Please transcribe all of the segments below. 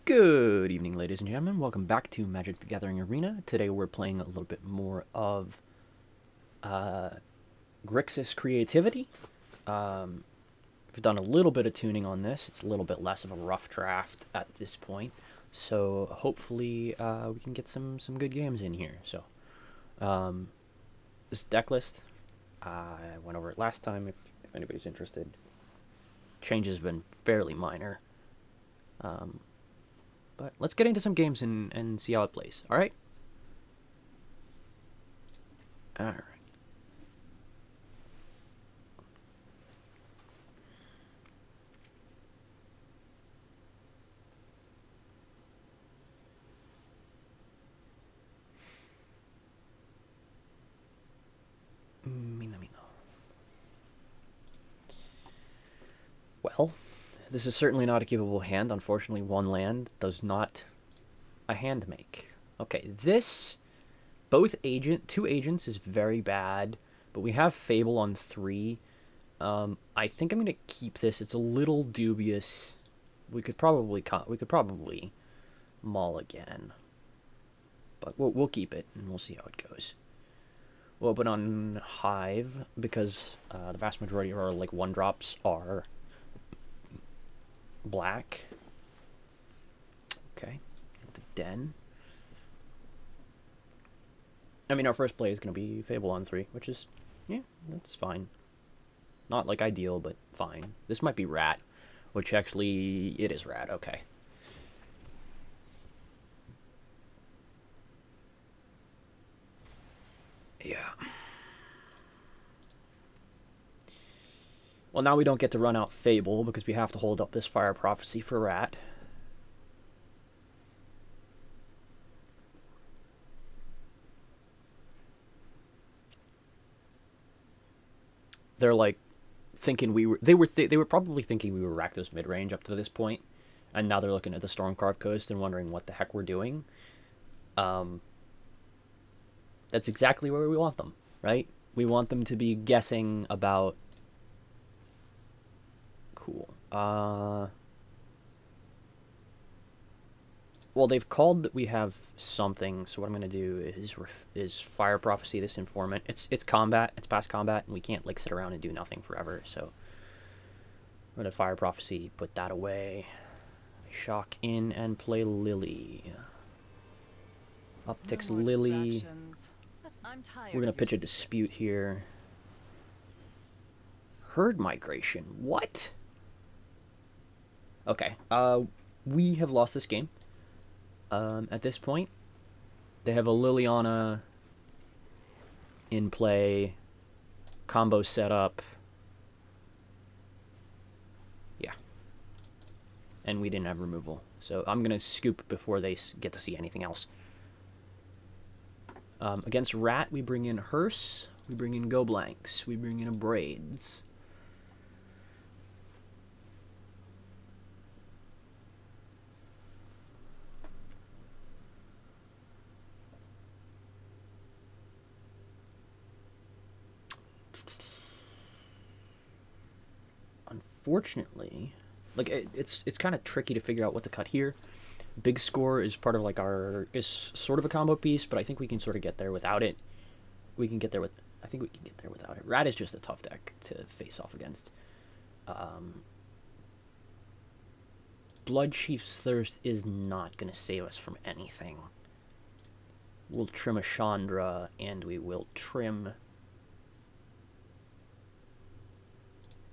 Good evening, ladies and gentlemen. Welcome back to Magic the Gathering Arena. Today we're playing a little bit more of Grixis Creativity. We've done a little bit of tuning on this. It's a little bit less of a rough draft at this point. So hopefully we can get some good games in here. So this deck list, I went over it last time if anybody's interested. Changes have been fairly minor. But let's get into some games and see how it plays. All right? All right. Well, this is certainly not a keepable hand. Unfortunately, one land does not a hand make. Okay, this two agents is very bad, but we have Fable on 3. I think I'm gonna keep this. It's a little dubious. We could probably maul again, but we'll keep it and we'll see how it goes. We'll open on Hive because the vast majority of our like 1-drops are black. Okay, the Den. I mean, our first play is going to be Fable on 3, which is, yeah, that's fine. Not, like, ideal, but fine. This might be Rat, which actually, it is Rat, okay. Yeah. Well, now we don't get to run out Fable, because we have to hold up this Fire Prophecy for Rat. They're like thinking they were probably thinking we were Rakdos mid-range up to this point, and now they're looking at the Stormcarved Coast and wondering what the heck we're doing. That's exactly where we want them, right? We want them to be guessing about. Cool. Well, they've called that we have something, so what I'm going to do is Fire Prophecy this Informant. It's combat, it's past combat, and we can't, like, sit around and do nothing forever, so I'm going to Fire Prophecy, put that away. Shock in and play Lily. Upticks no Lily. We're going to pitch a Dispute here. Herd Migration. What? Okay, we have lost this game. At this point, they have a Liliana in play, combo set up. Yeah. And we didn't have removal. So I'm going to scoop before they get to see anything else. Against Rat, we bring in Hearse, we bring in Go Blanks, we bring in a Braids. Unfortunately, like it's kind of tricky to figure out what to cut here. Big Score is part of like is sort of a combo piece, but I think we can sort of get there without it. I think we can get there without it. Rat is just a tough deck to face off against. Bloodchief's Thirst is not going to save us from anything. We'll trim a Chandra, and we will trim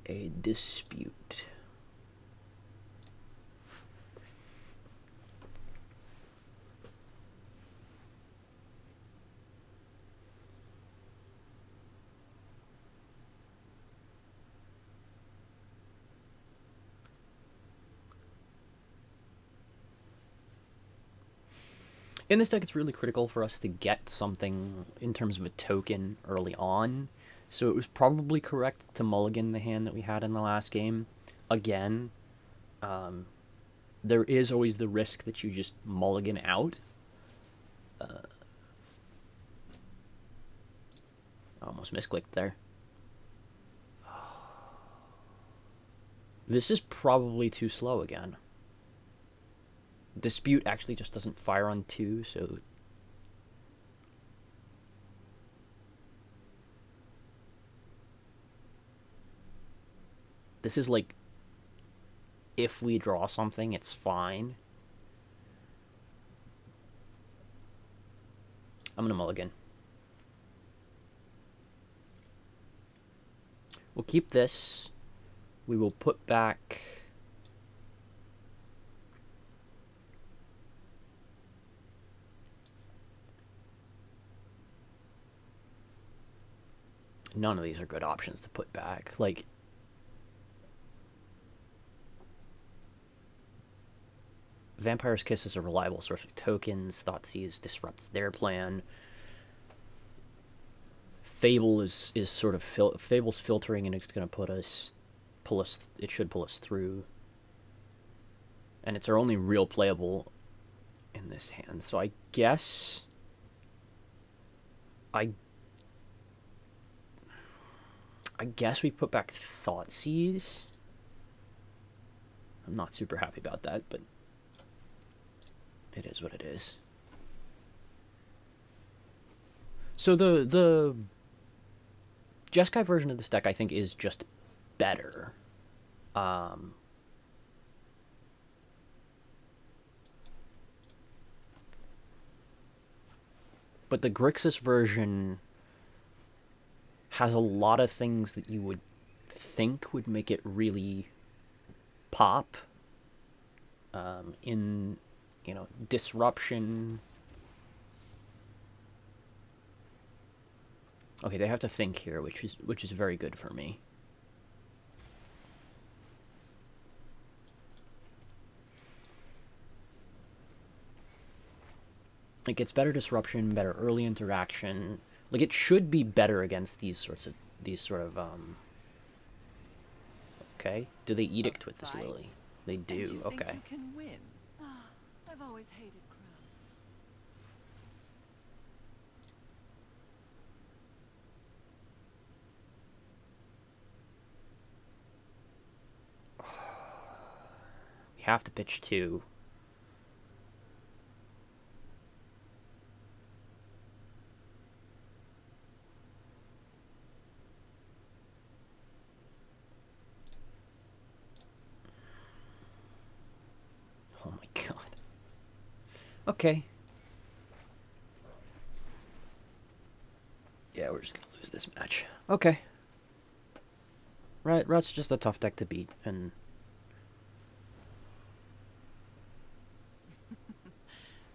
a Dispute. In this deck, it's really critical for us to get something in terms of a token early on. So it was probably correct to mulligan the hand that we had in the last game. Again, there is always the risk that you just mulligan out. Almost misclicked there. This is probably too slow again. Dispute actually just doesn't fire on 2, so... This is like... If we draw something, it's fine. I'm gonna mulligan. We'll keep this. We will put back... None of these are good options to put back. Like... Vampire's Kiss is a reliable source of tokens. Thoughtseize disrupts their plan. Fable is sort of Fable's filtering, and it's going to pull us. It should pull us through, and it's our only real playable in this hand. So I guess I guess we put back Thoughtseize. I'm not super happy about that, but it is what it is. So the Jeskai version of this deck, I think, is just better. But the Grixis version has a lot of things that you would think would make it really pop. In, you know, disruption. Okay, they have to think here, which is very good for me. It gets better disruption, better early interaction. Like, it should be better against these sort of Okay. Do they edict with this lily? They do. Okay. Think you can win? I've always hated crowds. We have to pitch 2. Oh my god. Okay. Yeah, we're just gonna lose this match. Okay. Right, Rut's just a tough deck to beat, and...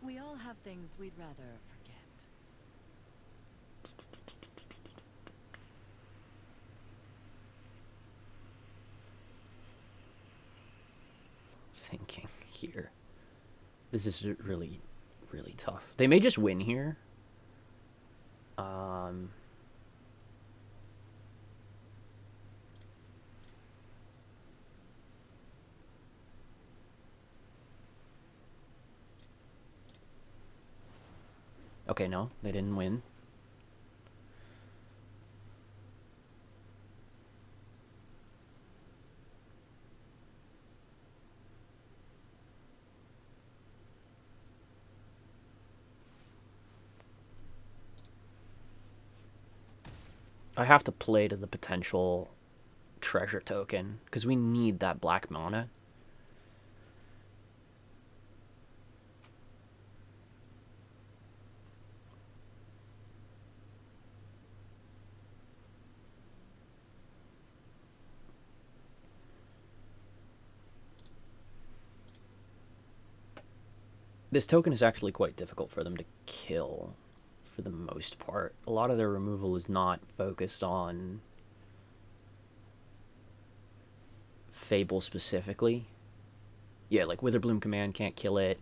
We all have things we'd rather forget. Thinking here. This is really, really tough. They may just win here. Okay, no, they didn't win. I have to play to the potential treasure token, because we need that black mana. This token is actually quite difficult for them to kill, for the most part. A lot of their removal is not focused on Fable specifically. Yeah, like Witherbloom Command can't kill it.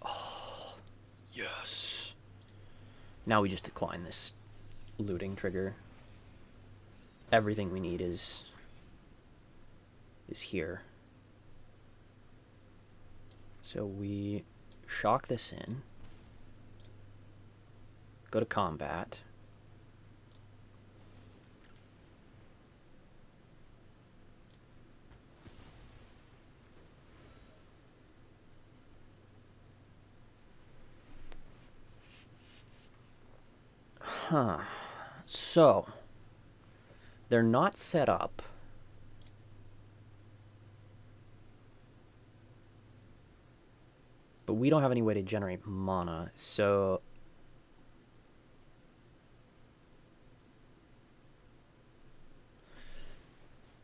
Oh, yes. Now we just decline this looting trigger. Everything we need is here. So we shock this in, go to combat, Huh. So, they're not set up. But we don't have any way to generate mana, so...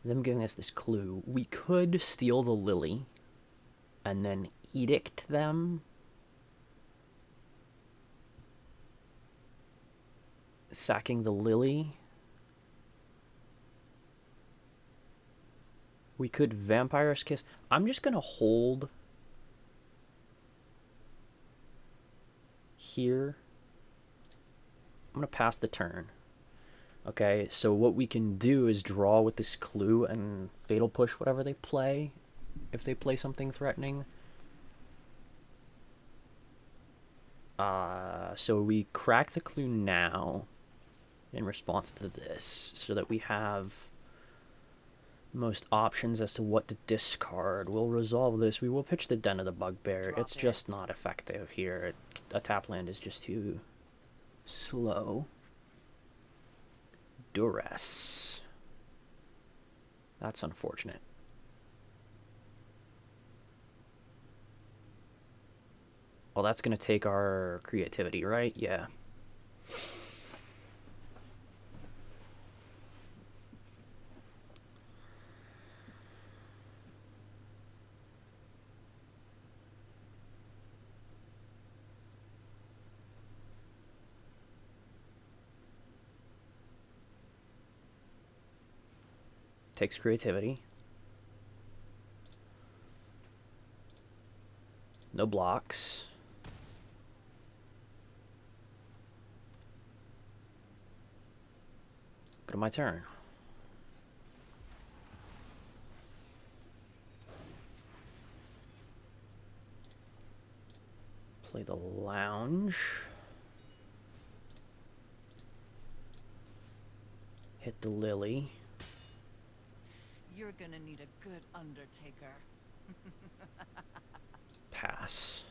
Them giving us this clue. We could steal the lily and then edict them. Sacking the lily. We could Vampire's Kiss. I'm just going to hold here. I'm going to pass the turn. Okay, so what we can do is draw with this clue and Fatal Push whatever they play, if they play something threatening. So we crack the clue now in response to this, so that we have most options as to what to discard. We'll resolve this. We will pitch the Den of the Bugbear. It's just not effective here. A tap land is just too slow. Duress. That's unfortunate. Well, that's going to take our creativity, right? Yeah. Takes creativity. No blocks. Go to my turn. Play the lounge. Hit the lily. You're gonna need a good undertaker. Pass.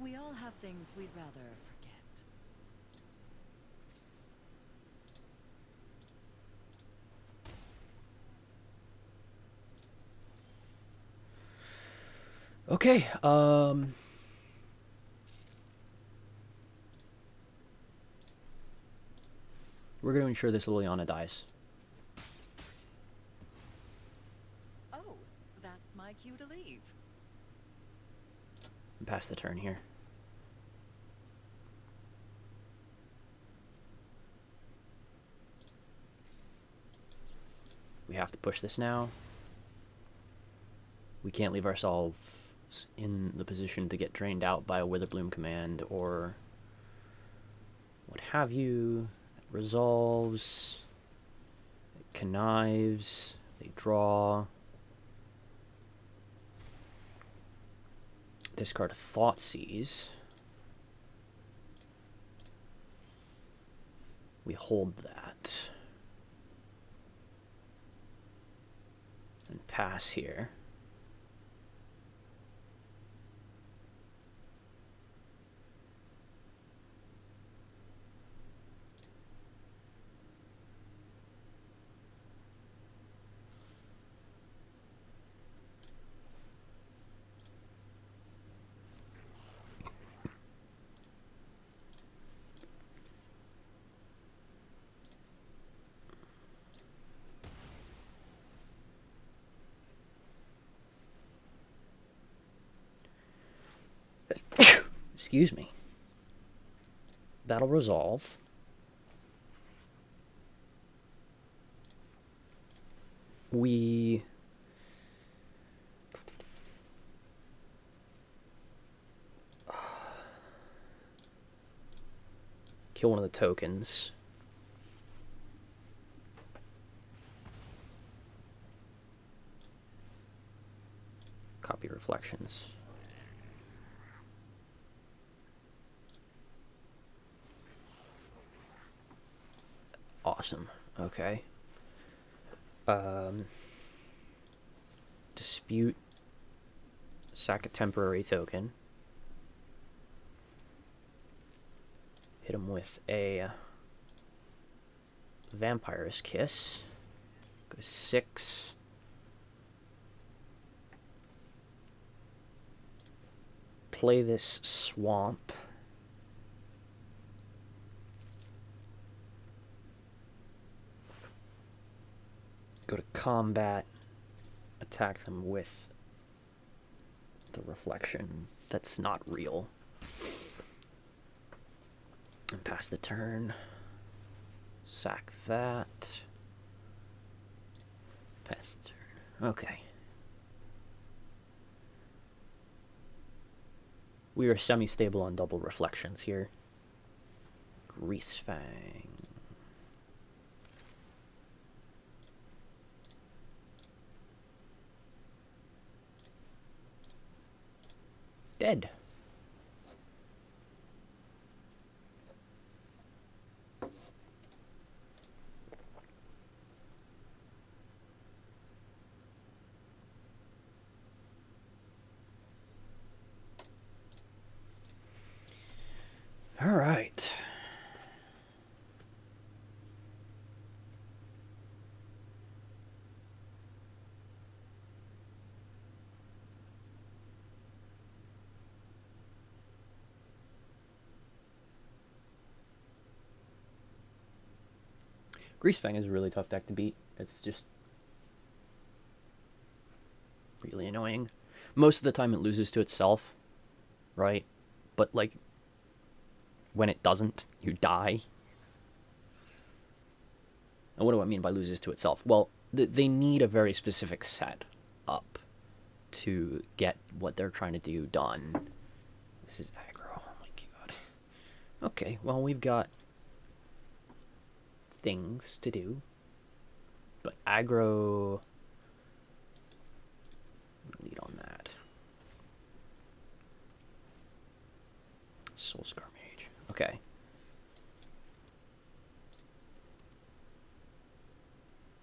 We all have things we'd rather forget. Okay, we're going to ensure this Liliana dies. Oh, that's my cue to leave. Pass the turn here. We have to push this now. We can't leave ourselves in the position to get drained out by a Witherbloom command or what have you. It resolves. It connives. They draw. Discard Thoughtseize. We hold that. And pass here. Excuse me. That'll resolve. We kill one of the tokens. Copy Reflections. Awesome. Okay. Dispute. Sack a temporary token. Hit him with a Vampire's Kiss. Go 6. Play this Swamp. Go to combat. Attack them with the Reflection. That's not real. And pass the turn. Sack that. Pass the turn. Okay. We are semi-stable on double reflections here. Greasefang. Dead. All right. Greasefang is a really tough deck to beat. It's just really annoying. Most of the time it loses to itself, right? But, like, when it doesn't, you die. And what do I mean by loses to itself? Well, they need a very specific set up to get what they're trying to do done. This is aggro. Oh my god. Okay, well, we've got things to do. But aggro... lead on that. Soulscar Mage. Okay.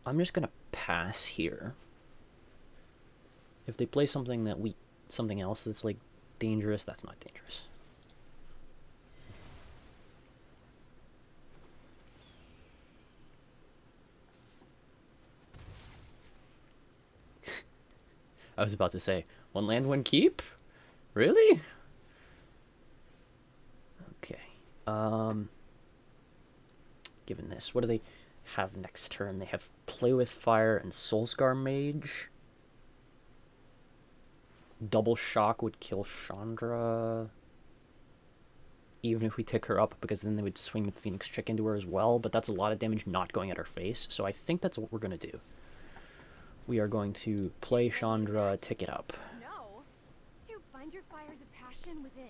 I'm just gonna pass here. If they play something that something else that's like dangerous, that's not dangerous. I was about to say, one land, one keep? Really? Okay. Given this, what do they have next turn? They have Play with Fire and Soulscar Mage. Double Shock would kill Chandra. Even if we tick her up, because then they would swing the Phoenix Chick into her as well. But that's a lot of damage not going at her face. So I think that's what we're going to do. We are going to play Chandra, tick it up. No. To find your fires of passion within.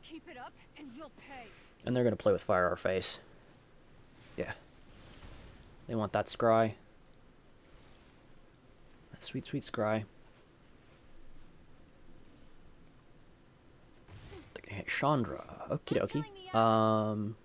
Keep it up and you'll pay. And they're going to play with fire our face. Yeah. They want that scry. That sweet, sweet scry. They're going to hit Chandra. Okie dokie.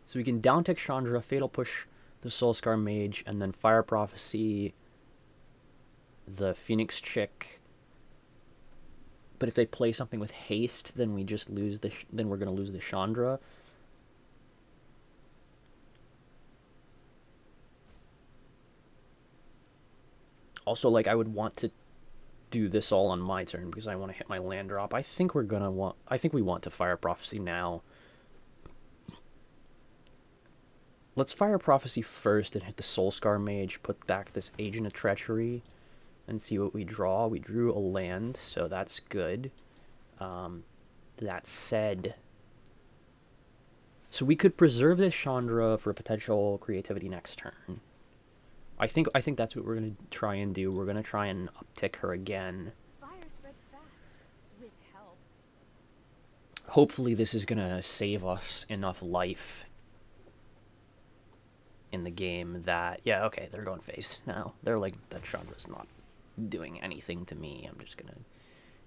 So we can down-tick Chandra, Fatal Push the Soulscar Mage, and then Fire Prophecy the Phoenix Chick. But if they play something with haste, then we just lose the then we're going to lose the Chandra. Also, like, I would want to do this all on my turn because I want to hit my land drop. I think we want to Fire Prophecy now. Let's Fire Prophecy first and hit the Soulscar Mage, put back this Agent of Treachery, and see what we draw. We drew a land, so that's good. That said... So we could preserve this Chandra for potential creativity next turn. I think that's what we're gonna try and do. We're gonna try and uptick her again. Fire spreads fast. With help. Hopefully this is gonna save us enough life in the game that, yeah, okay, they're going face now. They're like, that Chandra's not doing anything to me. I'm just gonna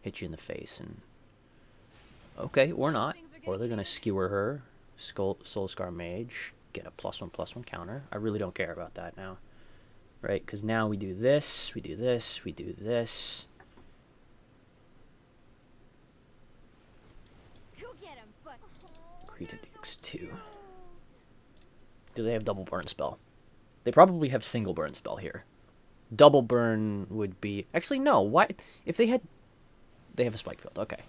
hit you in the face and... Okay, or not. Or they're gonna skewer her. Soulscar Mage. Get a +1/+1 counter. I really don't care about that now. Right? Because now we do this, we do this, we do this. Go get him, but Krita takes 2. Do they have double burn spell? They probably have single burn spell here. Double burn would be... Actually, no. Why? If they had... They have a spike field. Okay.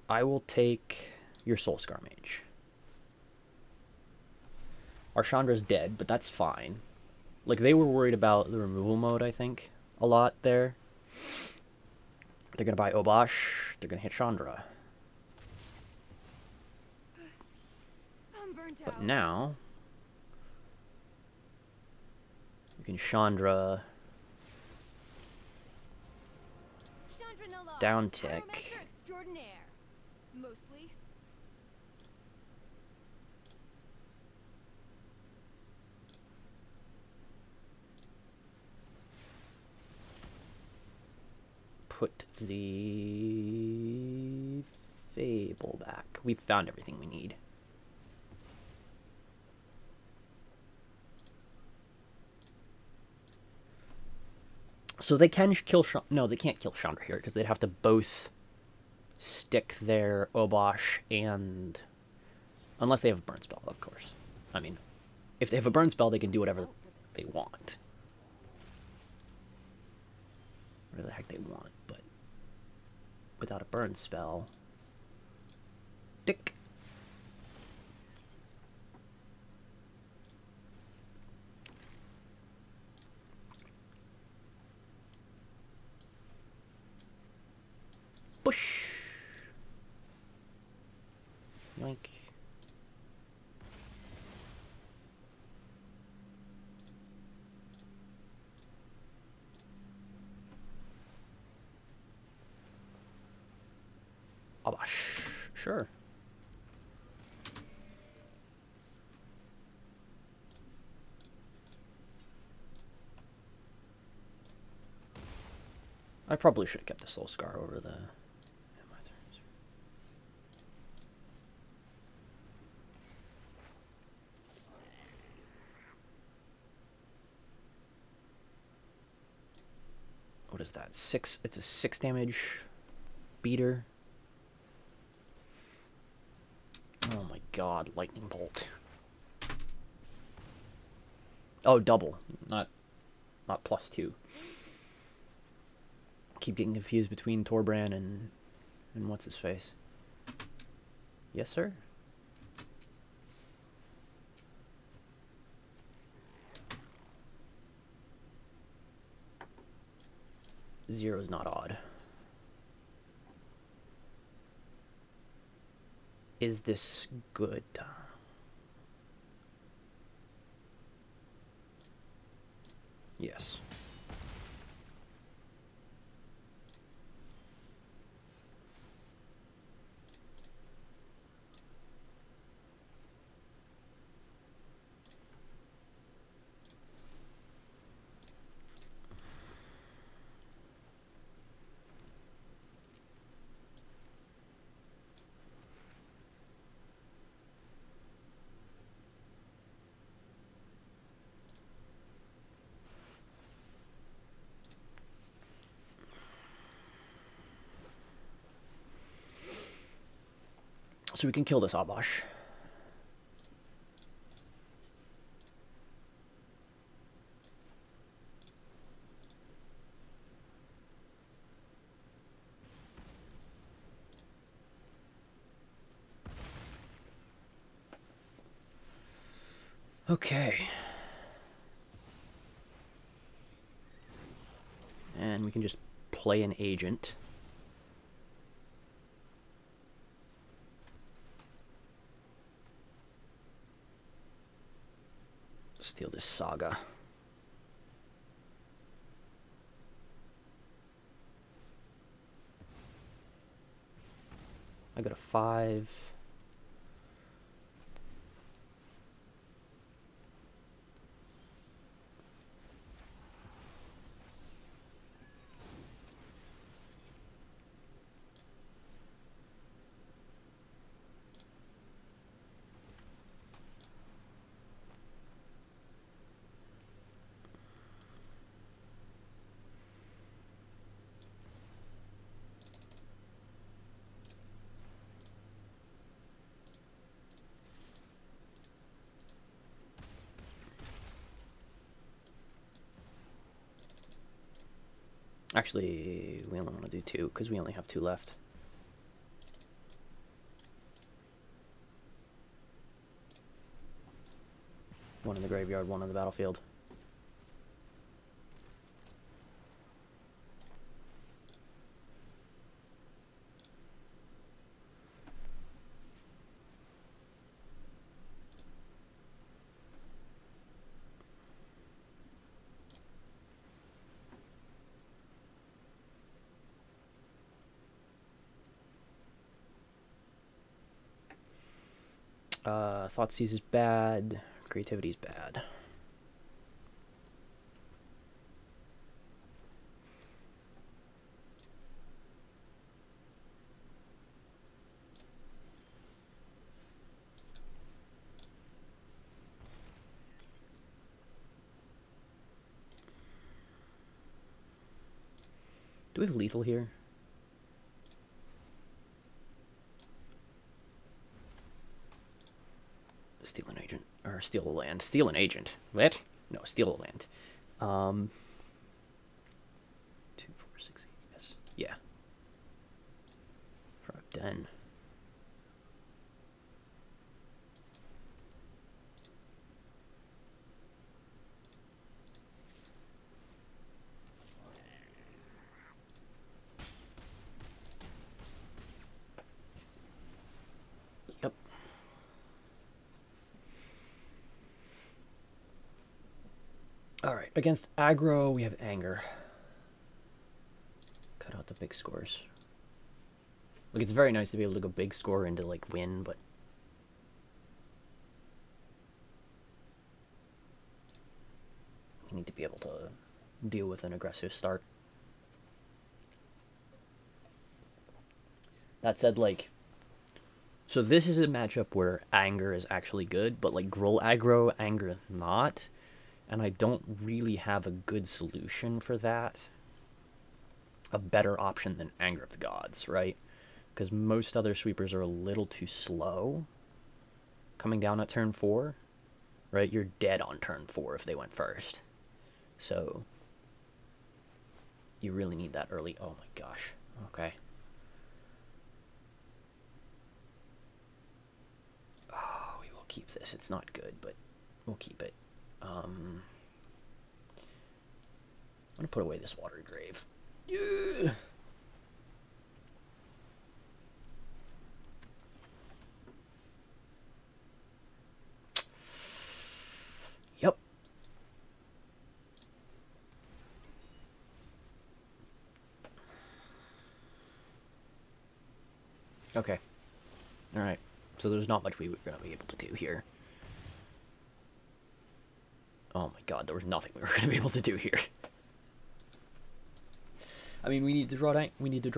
I will take your Soulscar Mage. Our Chandra's dead, but that's fine. Like, they were worried about the removal mode, I think, a lot there. They're going to buy Obosh. They're going to hit Chandra. I'm burnt But out. now... We can Chandra... Chandra no law. Down tick. Pyromancer extraordinaire. Mostly. Put the Fable back. We've found everything we need. So they can kill no, they can't kill Chandra here because they'd have to both stick their Obosh and... Unless they have a burn spell, of course. I mean, if they have a burn spell, they can do whatever they want. Whatever the heck they want, but without a burn spell... Dick. Push. Yoink. Abash. Sure. I probably should have kept the Soul Scar over the... What is that? 6. It's a 6 damage beater. Oh my god, lightning bolt. Oh, double, not +2. Keep getting confused between Torbran and what's his face. Yes, sir. Zero is not odd. Is this good? Yes. So we can kill this Abash. Okay. And we can just play an agent. Saga. I go to 5. Actually, we only want to do 2 because we only have 2 left. One in the graveyard, one on the battlefield. Thoughtseize is bad. Creativity is bad. Do we have lethal here? Steal an agent. Or steal a land. Steal an agent. What? No, steal a land. 2, 4, 6, 8. Yes. Yeah. For a den. Yep. Alright, against aggro, we have anger. Cut out the big scores. Like, it's very nice to be able to go big score into, like, win, but... we need to be able to deal with an aggressive start. That said, like... so this is a matchup where anger is actually good, but, like, Gruul aggro, anger is not. And I don't really have a good solution for that. A better option than Anger of the Gods, right? Because most other sweepers are a little too slow coming down at turn 4, right? You're dead on turn 4 if they went first. So you really need that early. Oh my gosh. Okay. Oh, we will keep this. It's not good, but we'll keep it. I'm gonna put away this watery grave. Yeah. Yep. Okay. Alright. So there's not much we were gonna be able to do here. Oh my god, there was nothing we were going to be able to do here. I mean, we need to draw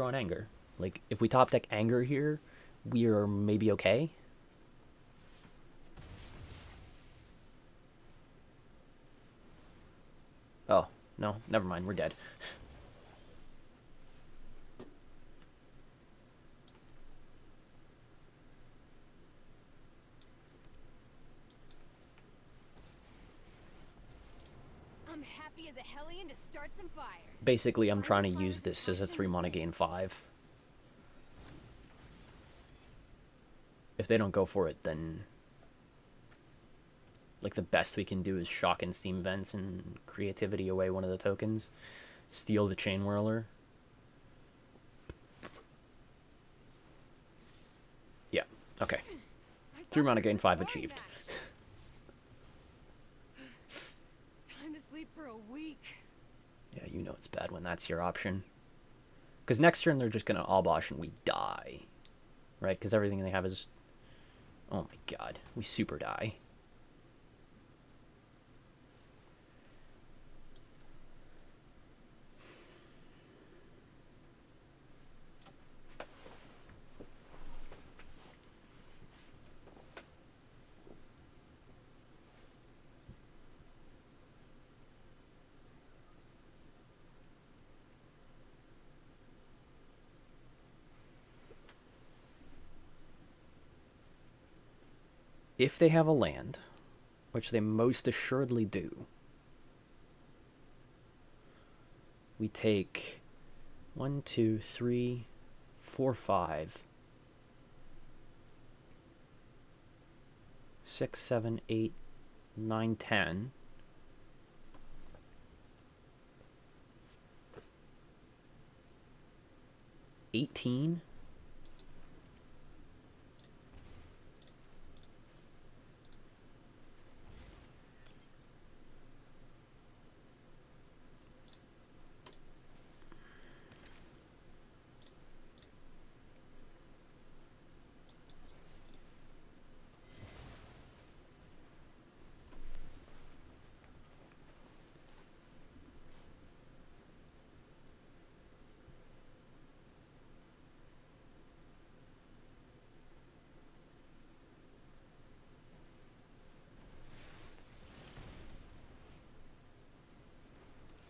an anger. Like, if we top deck anger here, we are maybe okay. Oh, no, never mind, we're dead. Happy as a hellion to start some fires. Basically, I'm trying to use this as a 3-mana gain 5. If they don't go for it, then... like, the best we can do is shock and steam vents and creativity away one of the tokens. Steal the Chain Whirler. Yeah, okay. 3-mana gain 5 achieved. for a week. Yeah, you know it's bad when that's your option. Because next turn they're just going to Allbosh and we die. Right? Because everything they have is... Oh my god. We super die. If they have a land, which they most assuredly do, we take 1, 2, 3, 4, 5, 6, 7, 8, 9, 10. 18.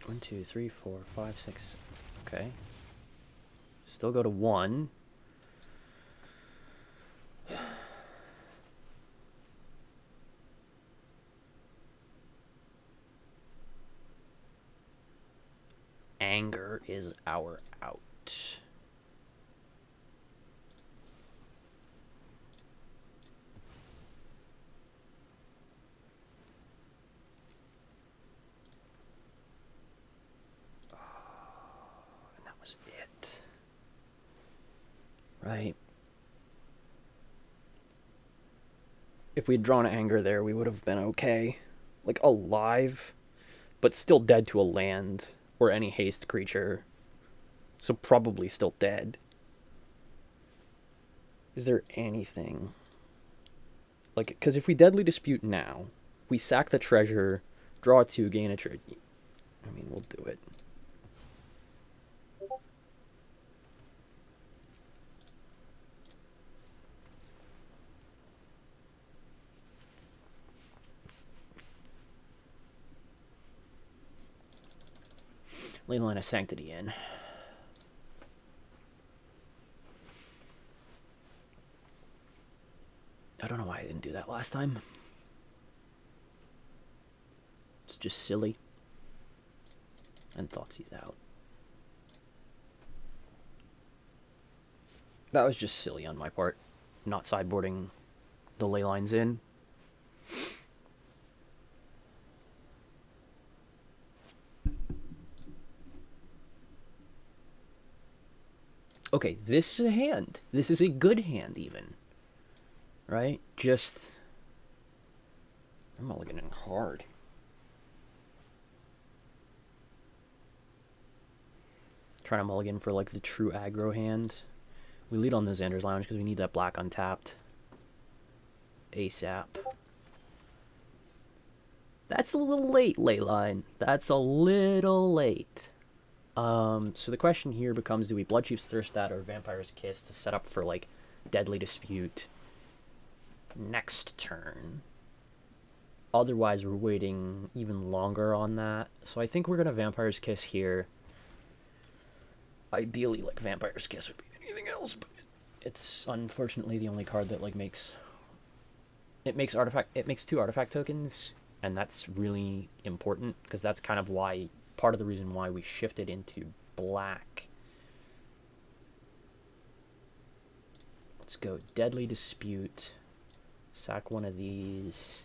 One, 2, 3, 4, 5, 6. Okay. Still go to 1. Anger is our out. And that was it. Right. If we'd drawn anger there, we would have been okay. Like, alive, but still dead to a land or any haste creature. So probably still dead. Is there anything? Like, because if we deadly dispute now, we sack the treasure, draw 2, gain a trade. I mean, we'll do it. Ley Line of Sanctity in. I don't know why I didn't do that last time. It's just silly. And Thoughtseize out. That was just silly on my part. Not sideboarding the ley lines in. Okay, this is a hand. This is a good hand, even. Right? Just... I'm mulliganing hard. Trying to mulligan for, like, the true aggro hand. We lead on the Xander's Lounge because we need that black untapped. ASAP. That's a little late, Leyline. That's a little late. So the question here becomes, do we Bloodchief's Thirst or Vampire's Kiss to set up for, like, Deadly Dispute next turn? Otherwise, we're waiting even longer on that. So I think we're going to Vampire's Kiss here. Ideally, like, Vampire's Kiss would be anything else, but it's unfortunately the only card that, like, makes... It makes 2 artifact tokens, and that's really important, because that's kind of why... Part of the reason why we shifted into black. Let's go Deadly Dispute. Sack one of these.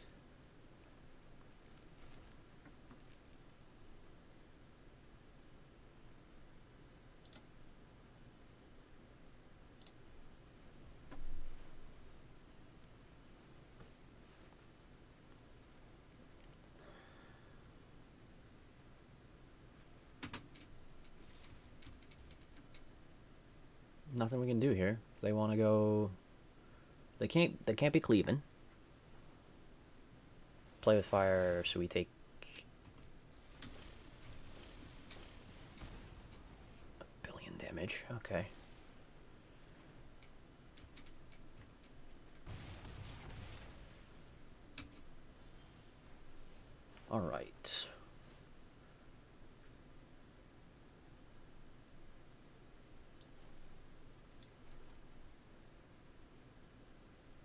Nothing we can do here. They want to go. They can't be cleaving. Play with fire, so we take a billion damage. Okay. All right.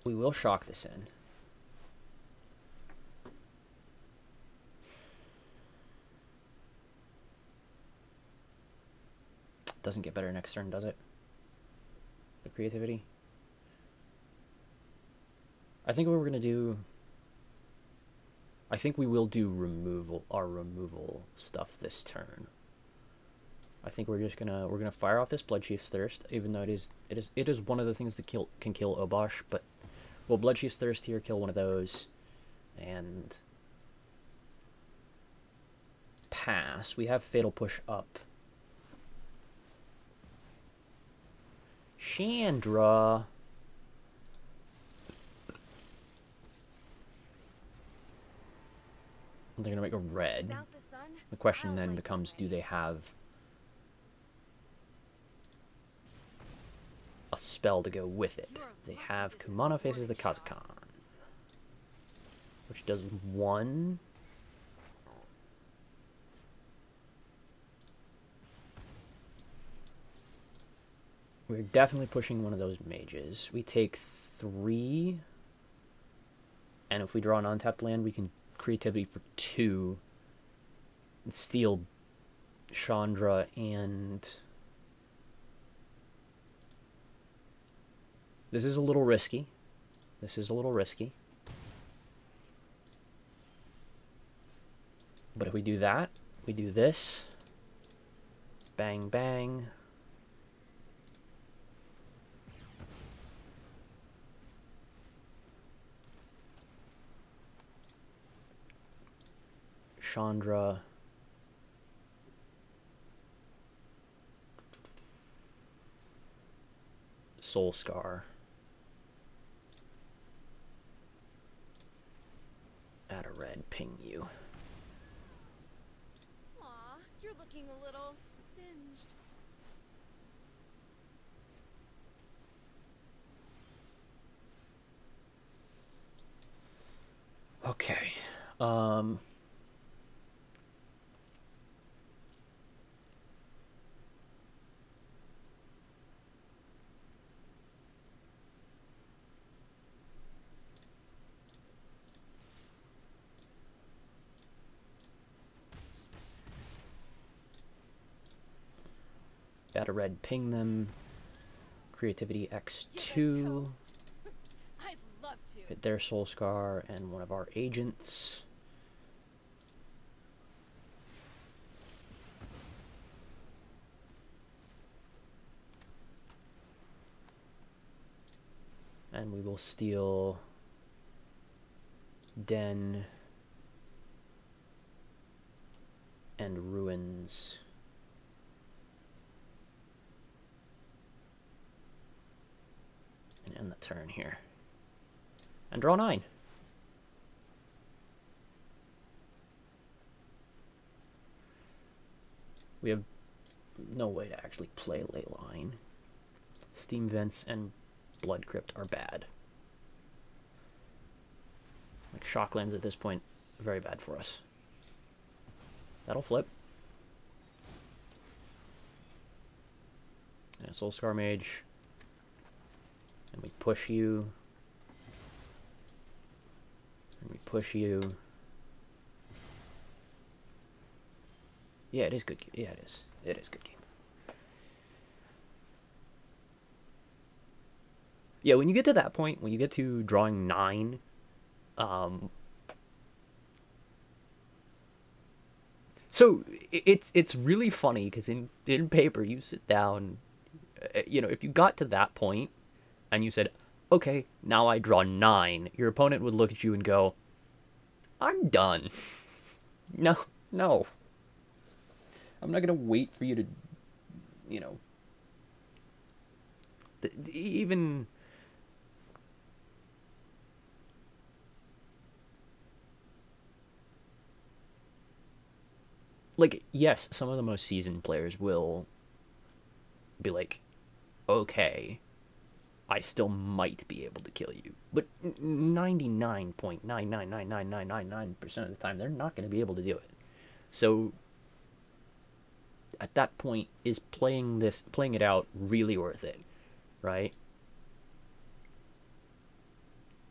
We will shock this in. Doesn't get better next turn, does it? The creativity. I think what we're gonna do. I think we will do our removal stuff this turn. I think we're gonna fire off this Bloodchief's Thirst, even though it is one of the things that can kill Obosh, but we'll Bloodchief's Thirst here, kill one of those, and pass. We have Fatal Push up. Chandra. They're gonna make a red. The question then becomes, do they have a spell to go with it? They have Kumano faces the Kazakan, which does 1. We're definitely pushing one of those mages. We take 3, and if we draw an untapped land, we can creativity for 2 and steal Chandra and this is a little risky. But if we do that, we do this. Bang, bang. Chandra. Soul Scar. Add a red, ping you. Aw, you're looking a little singed. Okay. Add a red, ping them. Creativity X2. I'd love to. Hit their Soul Scar and one of our agents. And we will steal Den and Ruins. And end the turn here. And draw 9. We have no way to actually play Leyline. Steam Vents and Blood Crypt are bad. Like Shocklands at this point, very bad for us. That'll flip. And a Soul Scar Mage. And we push you. And we push you. Yeah, it is good. Yeah, it is. It is good game. Yeah, when you get to that point, when you get to drawing 9, so it's really funny because in paper you sit down, you know, if you got to that point and you said, okay, now I draw 9, your opponent would look at you and go, I'm done. No, no. I'm not gonna wait for you to, you know, Even like, yes, some of the most seasoned players will be like, okay, I still might be able to kill you, but 99.9999999% of the time they're not going to be able to do it. So at that point, is playing it out really worth it, right?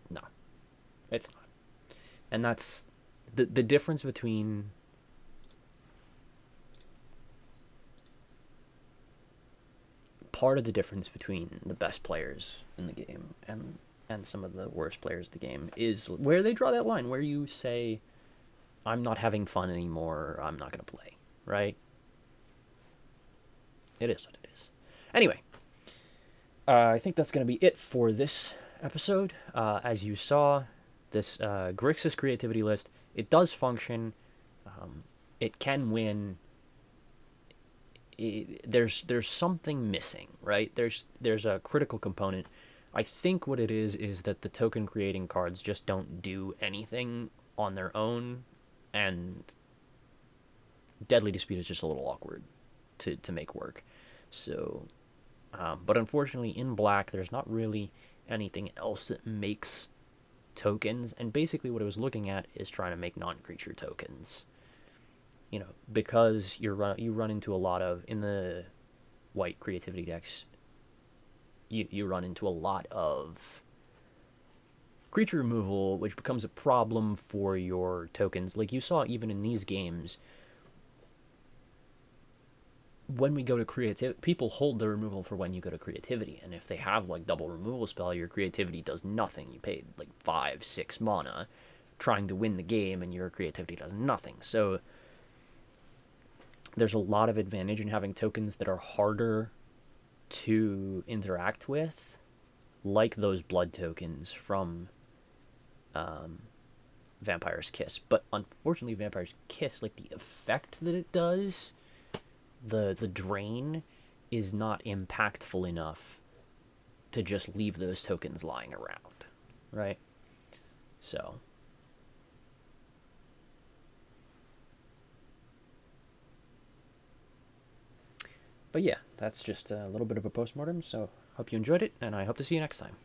No, it's not. And that's the difference between part of the difference between the best players in the game and some of the worst players of the game is where they draw that line, where you say, I'm not having fun anymore, I'm not going to play, right? It is what it is. Anyway, I think that's going to be it for this episode. As you saw, this Grixis creativity list, it does function. It can win. There's something missing, right? There's a critical component. I think what it is that the token creating cards just don't do anything on their own, and Deadly Dispute is just a little awkward to make work. So, but unfortunately, in black, there's not really anything else that makes tokens, and basically what I was looking at is trying to make non-creature tokens. You know, because you run into a lot of, in the white creativity decks, you run into a lot of creature removal, which becomes a problem for your tokens. Like you saw even in these games, when we go to creativity, people hold the removal for when you go to creativity, and if they have like double removal spell, your creativity does nothing. You paid like 5-6 mana trying to win the game, and your creativity does nothing. So there's a lot of advantage in having tokens that are harder to interact with, like those blood tokens from Vampire's Kiss. But unfortunately, Vampire's Kiss, like the effect that it does, the drain, is not impactful enough to just leave those tokens lying around, right? So but yeah, that's just a little bit of a postmortem, so hope you enjoyed it, and I hope to see you next time.